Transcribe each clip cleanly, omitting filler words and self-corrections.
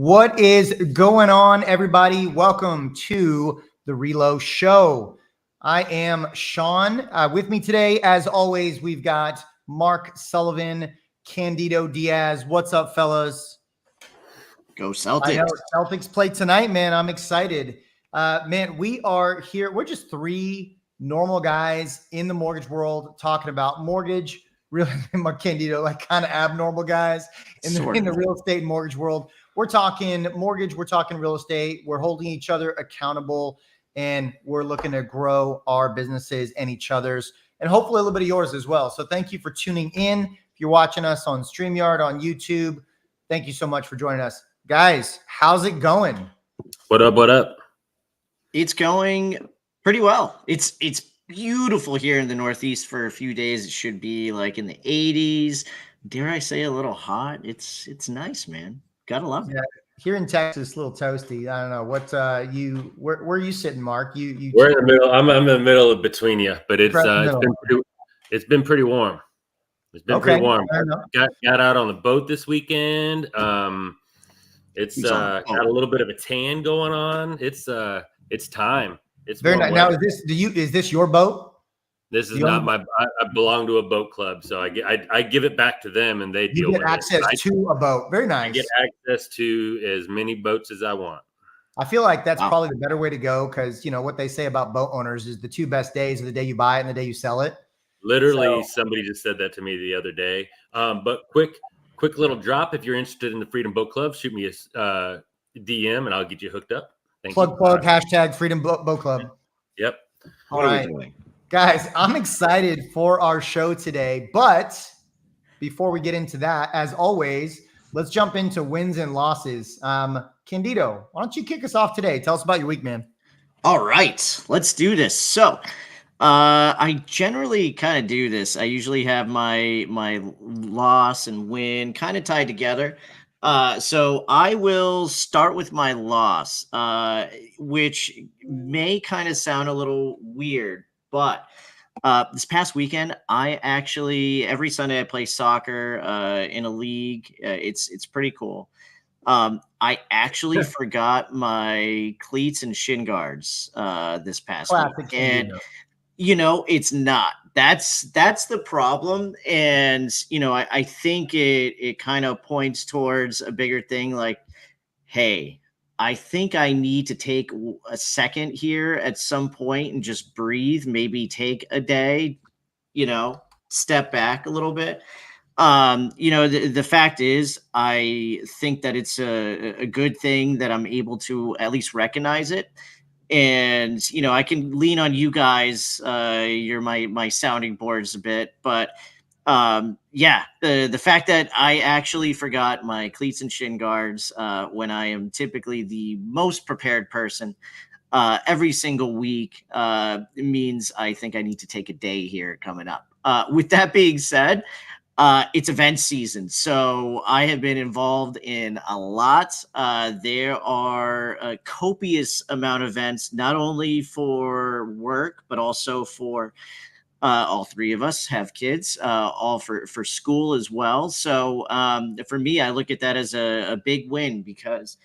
What is going on, everybody? Welcome to the Relo Show. I am Sean. With me today, as always, we've got Mark Sullivan, Candido Diaz. What's up, fellas? Go Celtics. I know Celtics play tonight, man. I'm excited. Man, we are here. We're just three normal guys in the mortgage world talking about mortgage. Really, Mark Candido, like kind of abnormal guys in the real estate and mortgage world. We're talking mortgage. We're talking real estate. We're holding each other accountable, and we're looking to grow our businesses and each other's, and hopefully a little bit of yours as well. So thank you for tuning in. If you're watching us on StreamYard, on YouTube, thank you so much for joining us. Guys, how's it going? What up? What up? It's going pretty well. It's beautiful here in the Northeast for a few days. It should be like in the 80s. Dare I say a little hot? It's nice, man. Gotta love it. Yeah, here in Texas, a little toasty. I don't know what where are you sitting, Mark? You We're in the middle. I'm in the middle of between you, but it's been pretty warm. It's been pretty warm. Got out on the boat this weekend. It's got a little bit of a tan going on. It's time. It's very nice. Now, is this your boat? This is not my. I belong to a boat club, so I give it back to them, and they deal with it. You get access to a boat. Very nice. I get access to as many boats as I want. I feel like that's probably the better way to go, because you know what they say about boat owners is the two best days are the day you buy it and the day you sell it. Literally, somebody just said that to me the other day. But quick little drop. If you're interested in the Freedom Boat Club, shoot me a DM, and I'll get you hooked up. Plug, hashtag Freedom Boat Club. Yep. All right. Guys, I'm excited for our show today, but before we get into that, as always, let's jump into wins and losses. Candido, why don't you kick us off today? Tell us about your week, man. All right, let's do this. So I generally kind of do this. I usually have my loss and win kind of tied together. So I will start with my loss, which may kind of sound a little weird, but this past weekend, I actually every Sunday I play soccer in a league. It's pretty cool. I actually forgot my cleats and shin guards this past week, and it's not. That's the problem, and I think it kind of points towards a bigger thing. Like, hey, I think I need to take a second here at some point and just breathe, maybe take a day, step back a little bit. The fact is, I think that it's a good thing that I'm able to at least recognize it. And, I can lean on you guys. You're my sounding boards a bit, but the fact that I actually forgot my cleats and shin guards when I am typically the most prepared person every single week means I think I need to take a day here coming up. With that being said, it's event season, so I have been involved in a lot. There are a copious amount of events, not only for work, but also for all three of us have kids, all for school as well. So for me, I look at that as a big win, because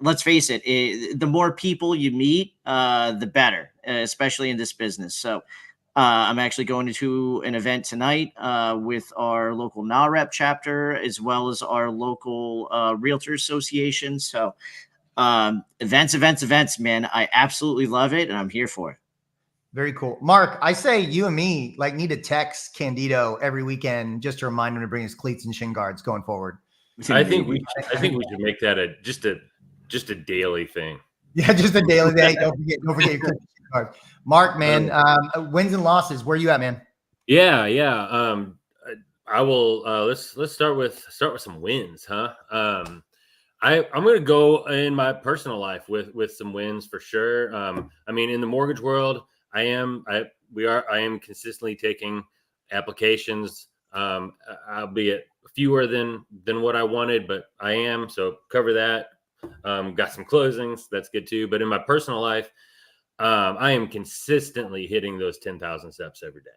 let's face it, the more people you meet, the better, especially in this business. So I'm actually going to an event tonight with our local NAREP chapter, as well as our local Realtor Association. So events, man. I absolutely love it, and I'm here for it. Very cool. Mark, I say you and me need to text Candido every weekend just to remind him to bring his cleats and shin guards going forward. I think we should make that just a daily thing. Yeah, just a daily day. Don't forget your cleats and shin guards. Mark, man, wins and losses. Where are you at, man? Yeah. I will. Let's start with some wins, huh? I'm going to go in my personal life with some wins for sure. I mean, in the mortgage world, I am consistently taking applications, albeit fewer than what I wanted, but I am. So cover that. Got some closings. That's good too. But in my personal life, I am consistently hitting those 10,000 steps every day.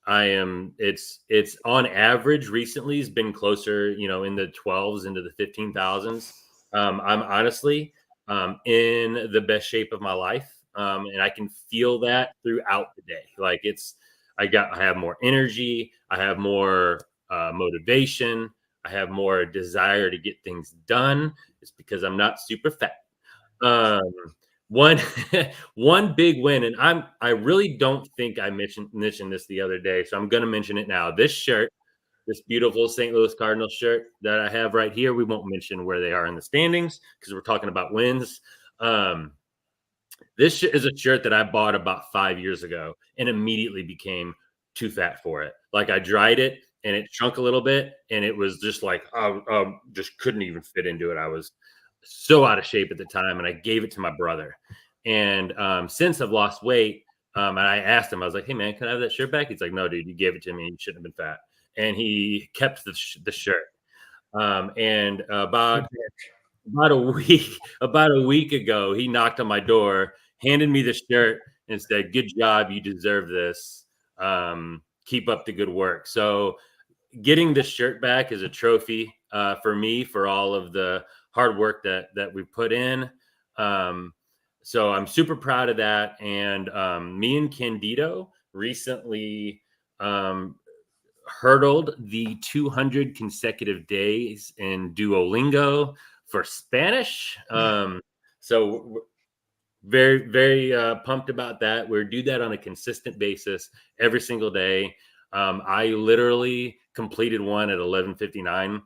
It's on average recently has been closer, in the 12s into the 15,000s. I'm honestly in the best shape of my life. And I can feel that throughout the day. Like I have more energy. I have more motivation. I have more desire to get things done. It's because I'm not super fat. Um, one one big win, and I really don't think I mentioned this the other day, so I'm gonna mention it now. This shirt, this beautiful St. Louis Cardinals shirt that I have right here, we won't mention where they are in the standings because we're talking about wins. Um, this is a shirt that I bought about 5 years ago and immediately became too fat for it. Like I dried it and it shrunk a little bit, and it was just like just couldn't even fit into it. I was so out of shape at the time, and I gave it to my brother. And since I've lost weight, and I asked him, I was like, "Hey man, can I have that shirt back?" He's like, "No, dude, you gave it to me. You shouldn't have been fat." And he kept the shirt. And about a week about a week ago, he knocked on my door, handed me the shirt, and said, "Good job, you deserve this. Keep up the good work." So getting this shirt back is a trophy for me for all of the hard work that we put in. Um, so I'm super proud of that. And me and Candido recently um, hurdled the 200 consecutive days in Duolingo for Spanish. So very, very pumped about that. We do that on a consistent basis every single day. I literally completed one at 11:59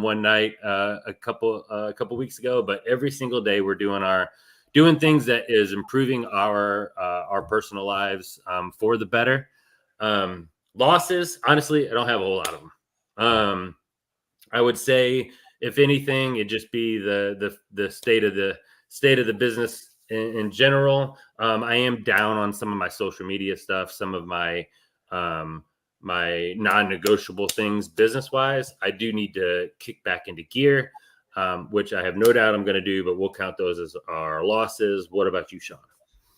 one night a couple weeks ago. But every single day we're doing things that is improving our personal lives for the better. Losses, honestly, I don't have a whole lot of them. I would say, if anything, it'd just be the state of the business in general. I am down on some of my social media stuff, some of my non-negotiable things business wise. I do need to kick back into gear, which I have no doubt I'm going to do, but we'll count those as our losses. What about you, Sean?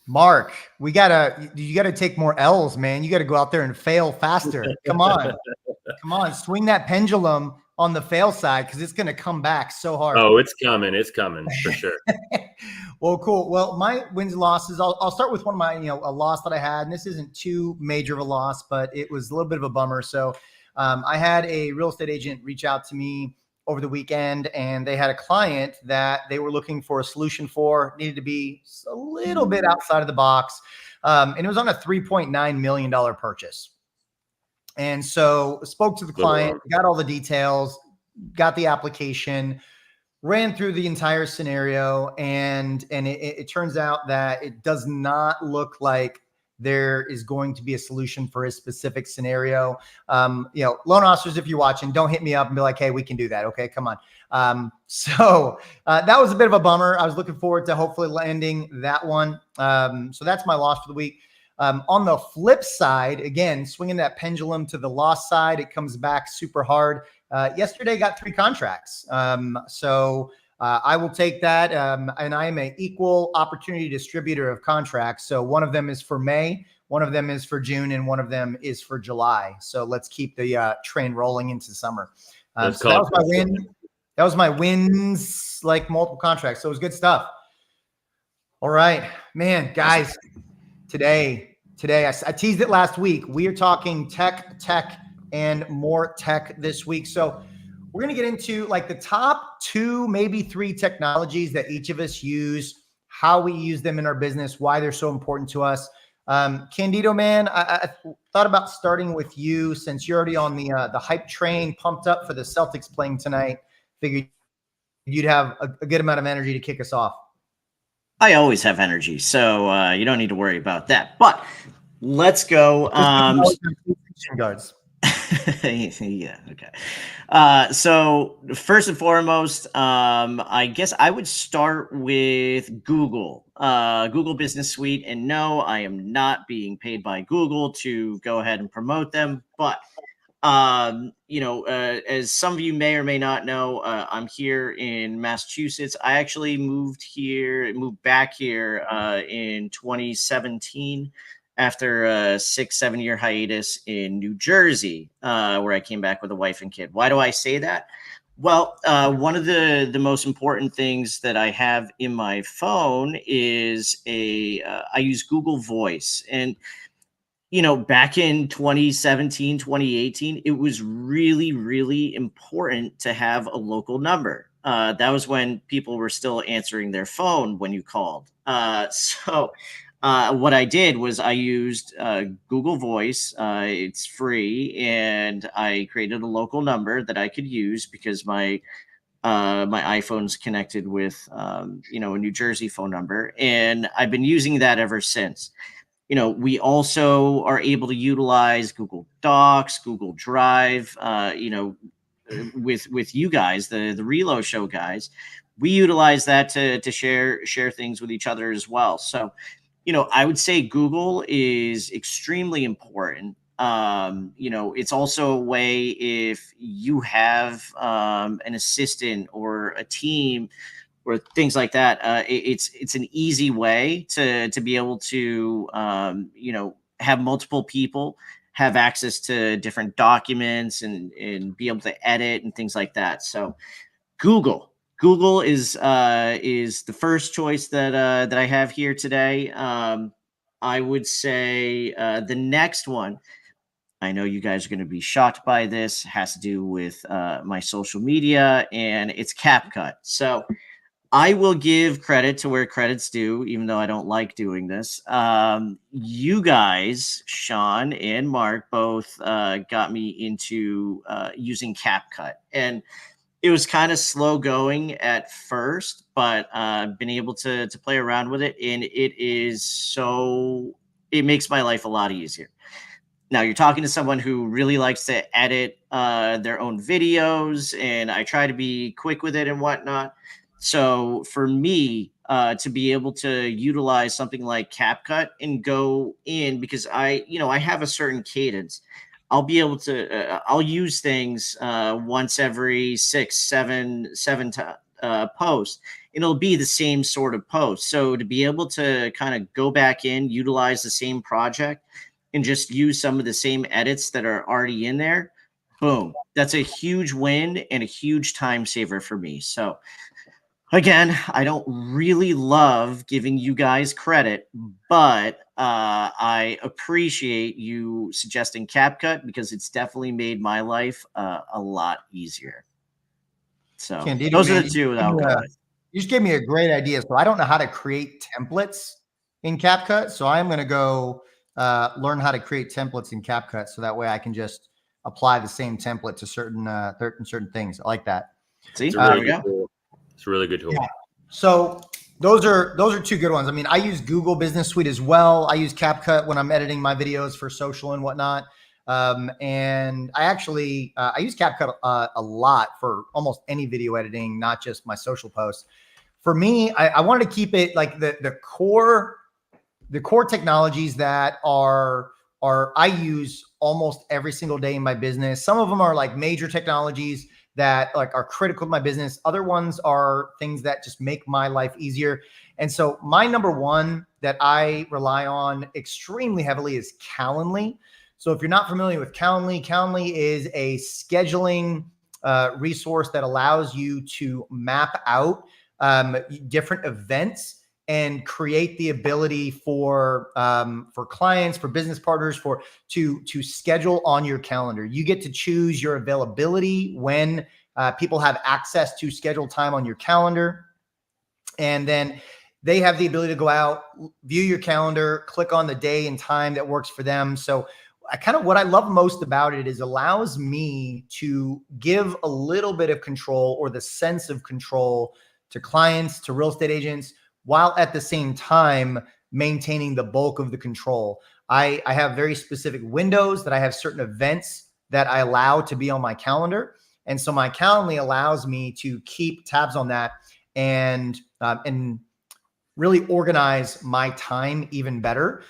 Mark, you gotta take more L's, man. You gotta go out there and fail faster. Come on, swing that pendulum on the fail side because it's gonna come back so hard. Oh, it's coming for sure. Well, cool. Well, my wins and losses. I'll start with one of my, a loss that I had, and this isn't too major of a loss, but it was a little bit of a bummer. So, I had a real estate agent reach out to me over the weekend, and they had a client that they were looking for a solution for, needed to be a little bit outside of the box. And it was on a $3.9 million purchase. And so spoke to the client, got all the details, got the application, ran through the entire scenario. And it turns out that it does not look like there is going to be a solution for a specific scenario. Loan officers, if you're watching, don't hit me up and be like, "Hey, we can do that." Okay, come on. So that was a bit of a bummer. I was looking forward to hopefully landing that one. So that's my loss for the week. On the flip side, again, swinging that pendulum to the loss side, it comes back super hard. Yesterday got 3 contracts. So I will take that. And I am an equal opportunity distributor of contracts. So one of them is for May, one of them is for June, and one of them is for July. So let's keep the train rolling into summer. So that was my win. That was my wins, like multiple contracts. So it was good stuff. All right, man, guys, today, I teased it last week. We are talking tech, and more tech this week. So we're going to get into like the top 2, maybe 3 technologies that each of us use, how we use them in our business, why they're so important to us. Candido, man, I thought about starting with you since you're already on the hype train, pumped up for the Celtics playing tonight. Figured you'd have a good amount of energy to kick us off. I always have energy, so you don't need to worry about that. But let's go. Guards. Yeah. Okay. So first and foremost, I guess I would start with Google, Google Business Suite. And no, I am not being paid by Google to go ahead and promote them. But, as some of you may or may not know, I'm here in Massachusetts. I actually moved back here in 2017. after a 6-7 year hiatus in New Jersey, where I came back with a wife and kid. Why do I say that? Well, one of the most important things that I have in my phone is I use Google Voice. And back in 2017, 2018, it was really, really important to have a local number. That was when people were still answering their phone when you called. So what I did was I used Google Voice. It's free, and I created a local number that I could use because my iPhone's connected with a New Jersey phone number, and I've been using that ever since. We also are able to utilize Google Docs, Google Drive, with you guys, the Relo Show guys. We utilize that to share things with each other as well. So, I would say Google is extremely important. It's also a way if you have an assistant or a team or things like that. It's an easy way to be able to have multiple people have access to different documents and be able to edit and things like that. So Google is the first choice that I have here today. I would say the next one. I know you guys are going to be shocked by this. Has to do with my social media, and it's CapCut. So I will give credit to where credit's due, even though I don't like doing this. You guys, Sean and Mark, both got me into using CapCut. And it was kind of slow going at first, but I've been able to play around with it. And it makes my life a lot easier. Now you're talking to someone who really likes to edit their own videos, and I try to be quick with it and whatnot. So for me, to be able to utilize something like CapCut and go in, because I have a certain cadence, I'll be able to, I'll use things once every 6, 7 posts, and it'll be the same sort of post. So to be able to kind of go back in, utilize the same project, and just use some of the same edits that are already in there, boom, that's a huge win and a huge time saver for me. So again, I don't really love giving you guys credit, but I appreciate you suggesting CapCut because it's definitely made my life a lot easier. So Candido, those are man, the two that I'll go with. You just gave me a great idea. So I don't know how to create templates in CapCut. So I'm going to go learn how to create templates in CapCut. So that way I can just apply the same template to certain things. I like that. See, there we go. It's a really good tool. Yeah. So those are two good ones. I mean, I use Google Business Suite as well. I use CapCut when I'm editing my videos for social and whatnot. And I actually I use CapCut a lot for almost any video editing, not just my social posts. For me, I wanted to keep it like the core technologies that are I use almost every single day in my business. Some of them are like major technologies that like are critical to my business. Other ones are things that just make my life easier. And so my number one that I rely on extremely heavily is Calendly. So if you're not familiar with Calendly is a scheduling resource that allows you to map out different events and create the ability for clients, for business partners, to schedule on your calendar. You get to choose your availability when people have access to schedule time on your calendar. And then they have the ability to go out, view your calendar, click on the day and time that works for them. So what I love most about it is allows me to give a little bit of control or the sense of control to clients, to real estate agents, while at the same time maintaining the bulk of the control. I have very specific windows that I have certain events that I allow to be on my calendar. And so my Calendly allows me to keep tabs on that and really organize my time even better.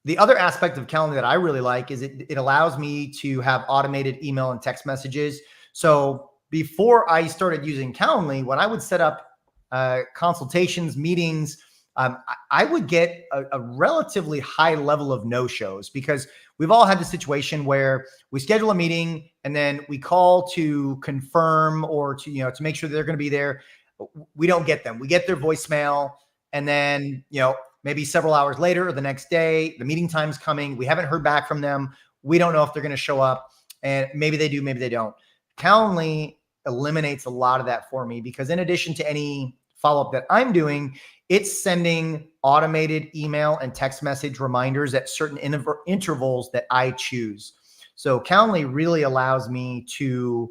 The other aspect of Calendly that I really like is it allows me to have automated email and text messages. So before I started using Calendly, when I would set up consultations, meetings, I would get a relatively high level of no-shows, because we've all had the situation where we schedule a meeting and then we call to confirm or to make sure they're going to be there. We don't get them. We get their voicemail, and then, maybe several hours later or the next day, the meeting time's coming. We haven't heard back from them. We don't know if they're going to show up, and maybe they do, maybe they don't. Calendly eliminates a lot of that for me, because in addition to any follow-up that I'm doing, it's sending automated email and text message reminders at certain intervals that I choose. So Calendly really allows me to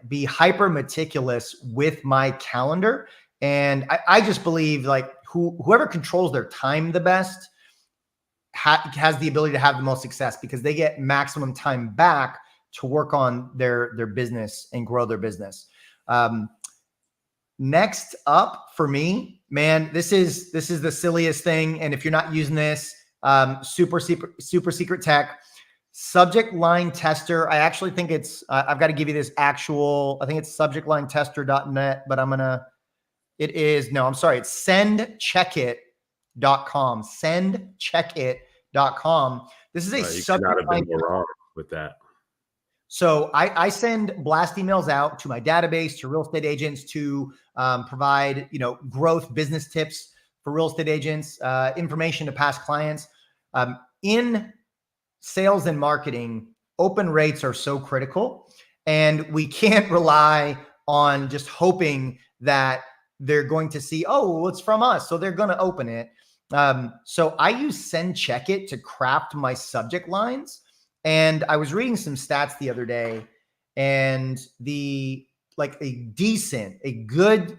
be hyper meticulous with my calendar. And I just believe whoever controls their time the best has the ability to have the most success, because they get maximum time back to work on their business and grow their business. Next up for me, man, this is the silliest thing. And if you're not using this, super secret tech, subject line tester. I actually think it's, I've got to give you this actual, I think it's subjectlinetester.net, but it's sendcheckit.com, sendcheckit.com. This is a you subject could not have line. been more wrong with that. So I send blast emails out to my database, to real estate agents, to provide, growth business tips for real estate agents, information to past clients. In sales and marketing, open rates are so critical, and we can't rely on just hoping that they're going to see, oh, well, it's from us, so they're going to open it. So I use Send Check It to craft my subject lines. And I was reading some stats the other day, and a good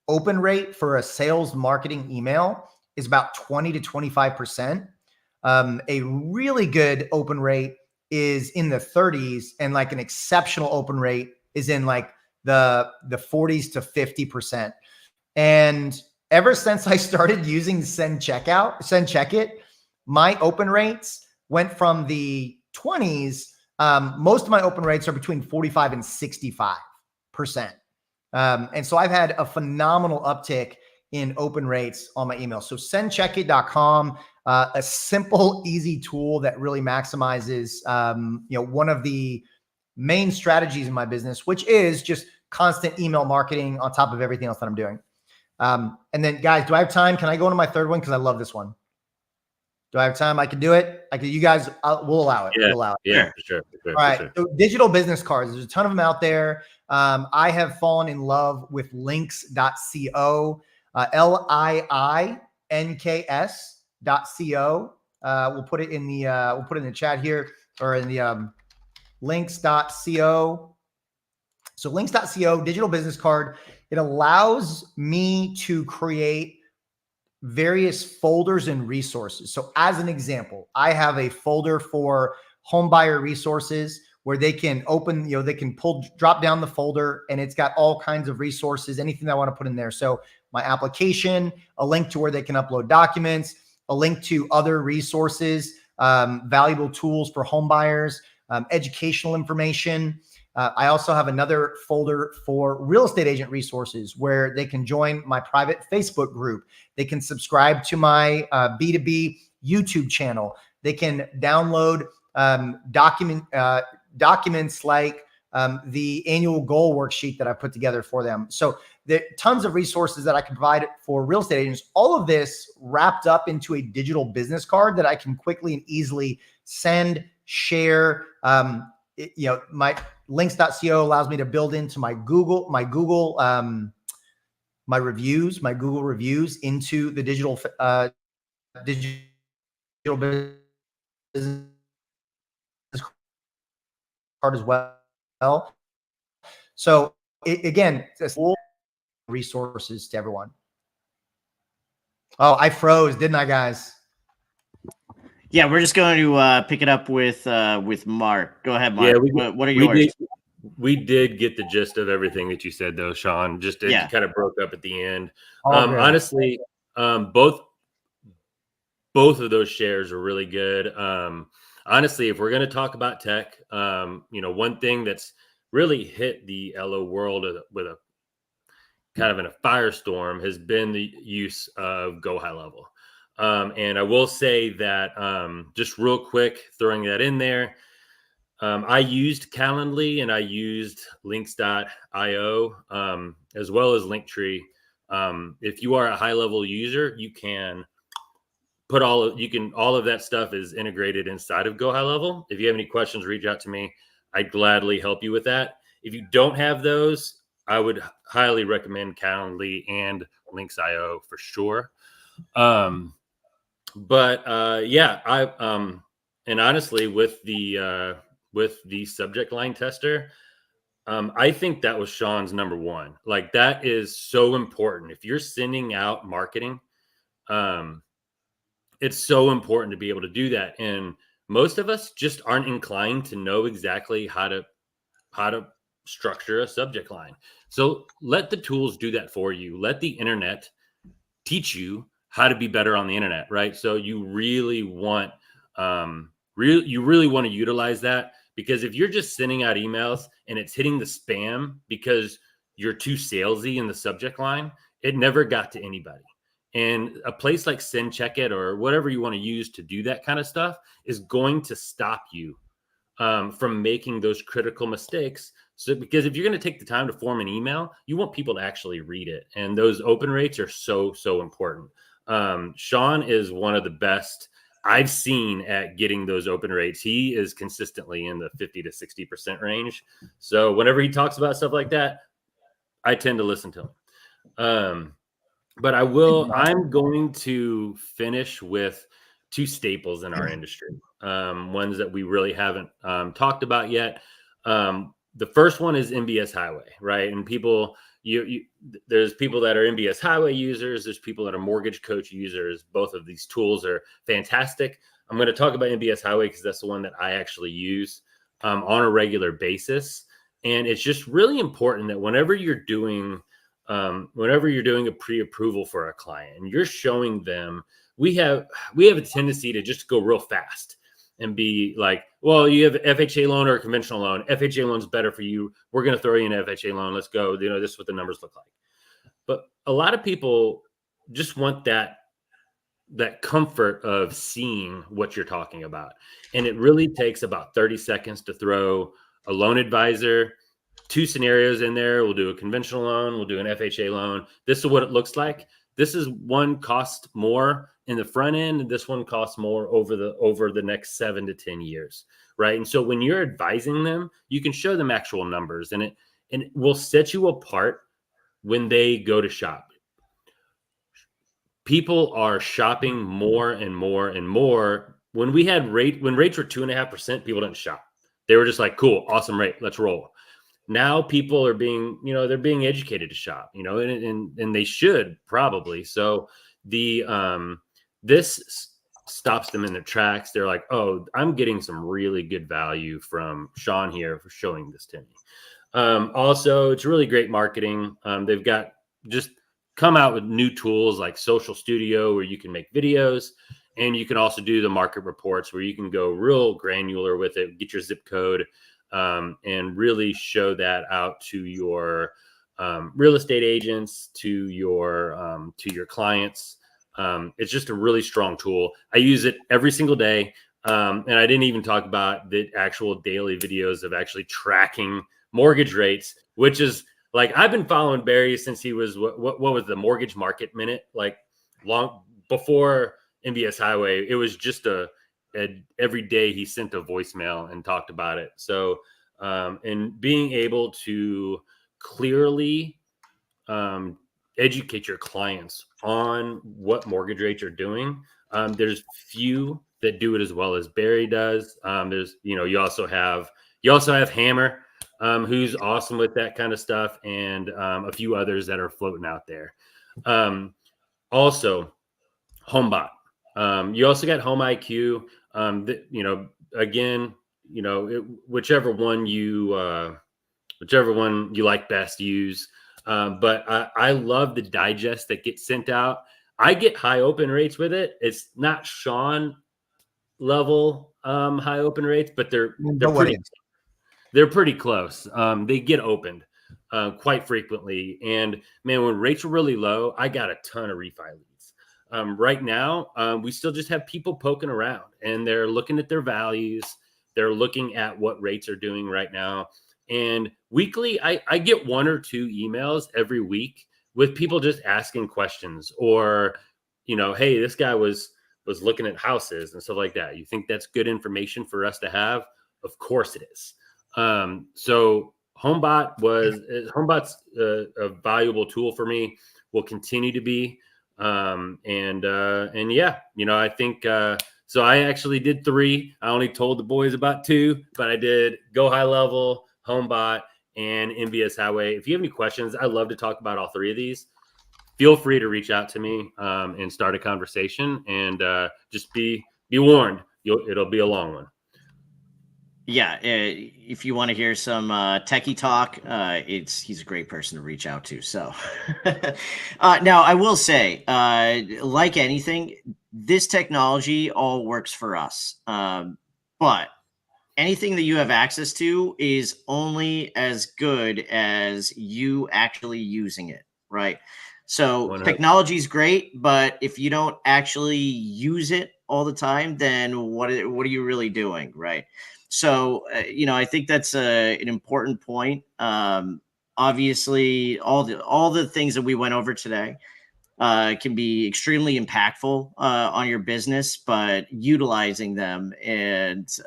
open rate for a sales marketing email is about 20 to 25%. A really good open rate is in the 30s, and an exceptional open rate is in the 40s to 50%. And ever since I started using Send Check It, my open rates went from the 20s. Most of my open rates are between 45 and 65%. And so I've had a phenomenal uptick in open rates on my email. So sendcheckit.com, a simple, easy tool that really maximizes, one of the main strategies in my business, which is just constant email marketing on top of everything else that I'm doing. And then, guys, do I have time? Can I go into my third one? Because I love this one. Do I have time? I can do it. You guys, we'll allow it. Yeah, we'll allow it. Yeah, for sure. All right. So digital business cards. There's a ton of them out there. I have fallen in love with links.co, links.co. We'll put it in the chat here, or in the links.co. So links.co, digital business card. It allows me to create various folders and resources. So as an example, I have a folder for home buyer resources where they can open, they can drop down the folder, and it's got all kinds of resources, anything that I want to put in there. So my application, a link to where they can upload documents, a link to other resources, valuable tools for home buyers, educational information. I also have another folder for real estate agent resources where they can join my private Facebook group. They can subscribe to my B2B YouTube channel. They can download documents like the annual goal worksheet that I put together for them. So there are tons of resources that I can provide for real estate agents. All of this wrapped up into a digital business card that I can quickly and easily send, share. My links.co allows me to build into my Google reviews into the digital business card as well. So again, it's full resources to everyone. Oh, I froze, didn't I, guys? Yeah, we're just going to pick it up with Mark. Go ahead, Mark. Yeah, what are yours? We did get the gist of everything that you said, though, Sean. Just it kind of broke up at the end. Honestly, both of those shares are really good. Honestly, if we're going to talk about tech, one thing that's really hit the LO world with a kind of in a firestorm has been the use of Go High Level. And I will say that just real quick, throwing that in there, I used Calendly and I used links.io as well as Linktree. If you are a high level user, you can put all of that stuff is integrated inside of Go High Level. If you have any questions, reach out to me. I'd gladly help you with that. If you don't have those, I would highly recommend Calendly and Links.io for sure. Yeah, and honestly, with the subject line tester, I think that was Sean's number one. Like, that is so important. If you're sending out marketing, it's so important to be able to do that. And most of us just aren't inclined to know exactly how to structure a subject line. So let the tools do that for you. Let the internet teach you how to be better on the internet, right? So you really want to utilize that, because if you're just sending out emails and it's hitting the spam because you're too salesy in the subject line, it never got to anybody. And a place like Send Check It or whatever you want to use to do that kind of stuff is going to stop you from making those critical mistakes. So, because if you're going to take the time to form an email, you want people to actually read it. And those open rates are so, so important. Sean is one of the best I've seen at getting those open rates. He is consistently in the 50 to 60% range. So whenever he talks about stuff like that, I tend to listen to him. But I'm going to finish with two staples in our industry, ones that we really haven't talked about yet. The first one is MBS Highway, right? And people, there's people that are MBS Highway users. There's people that are Mortgage Coach users. Both of these tools are fantastic. I'm going to talk about MBS Highway because that's the one that I actually use on a regular basis. And it's just really important that whenever you're doing a pre-approval for a client and you're showing them, we have a tendency to just go real fast and be like, well, you have an FHA loan or a conventional loan. FHA loan's better for you. We're going to throw you an FHA loan. Let's go. This is what the numbers look like. But a lot of people just want that comfort of seeing what you're talking about. And it really takes about 30 seconds to throw a loan advisor, two scenarios in there. We'll do a conventional loan. We'll do an FHA loan. This is what it looks like. This is one cost more in the front end, and this one costs more over the next 7 to 10 years, right? And so when you're advising them, you can show them actual numbers, and it will set you apart when they go to shop. People are shopping more and more and more. When rates were 2.5%, people didn't shop. They were just like, cool, awesome rate, let's roll. Now people are being, they're being educated to shop, and they should probably. So this stops them in their tracks. They're like, oh, I'm getting some really good value from Sean here for showing this to me. Also, it's really great marketing. They've got just come out with new tools like Social Studio where you can make videos, and you can also do the market reports where you can go real granular with it, get your zip code, and really show that out to your real estate agents, to your clients. It's just a really strong tool. I use it every single day. And I didn't even talk about the actual daily videos of actually tracking mortgage rates, which is like, I've been following Barry since he was, what was the Mortgage Market Minute? Like long before MBS Highway, it was just every day he sent a voicemail and talked about it. So, and being able to clearly educate your clients on what mortgage rates are doing. There's few that do it as well as Barry does. There's, you also have Hammer, who's awesome with that kind of stuff, and a few others that are floating out there. Also, HomeBot. You also got Home IQ. Again, whichever one you like best, use. But I love the digest that gets sent out. I get high open rates with it. It's not Sean level high open rates, but they're pretty close. They get opened. quite frequently. And man, when rates were really low, I got a ton of refi leads. Right now, we still just have people poking around and they're looking at their values. They're looking at what rates are doing right now. And weekly, I get 1 or 2 emails every week with people just asking questions or, hey, this guy was looking at houses and stuff like that. You think that's good information for us to have? Of course it is. So Homebot's a valuable tool for me, will continue to be. And yeah, I think, so I actually did 3. I only told the boys about 2, but I did Go High Level, Homebot, and MBS Highway. If you have any questions, I'd love to talk about all 3 of these. Feel free to reach out to me and start a conversation, and just be warned, it'll be a long one. Yeah, if you want to hear some techie talk, he's a great person to reach out to. So now I will say, like anything, this technology all works for us. But anything that you have access to is only as good as you actually using it, right? So 100%. technology is great, but if you don't actually use it all the time, then what are you really doing, right? So, I think that's an important point. Obviously, all the things that we went over today can be extremely impactful on your business, but utilizing them is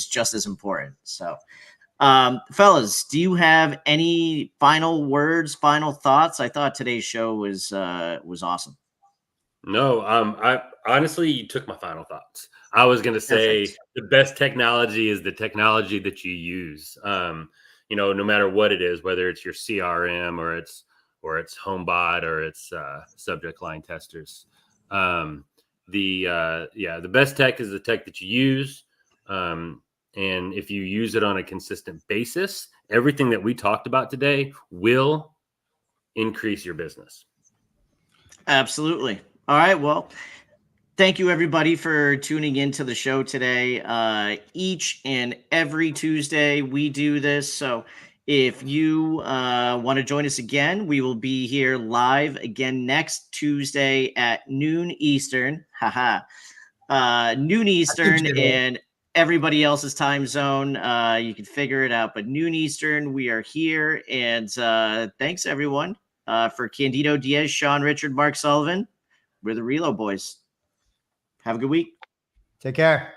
just as important. So, fellas, do you have any final words, final thoughts? I thought today's show was awesome. No, I honestly, you took my final thoughts. I was going to say Perfect. the best technology is the technology that you use. No matter what it is, whether it's your CRM or it's Homebot or it's subject line testers. The best tech is the tech that you use. And if you use it on a consistent basis, everything that we talked about today will increase your business. Absolutely. All right. Well, thank you everybody for tuning into the show today. Each and every Tuesday we do this. So if you want to join us again, we will be here live again next Tuesday at noon Eastern. Noon Eastern and everybody else's time zone. You can figure it out, but noon Eastern, we are here. And thanks everyone for Candido Diaz, Sean Richard, Mark Sullivan. We're the Relo Boys. Have a good week. Take care.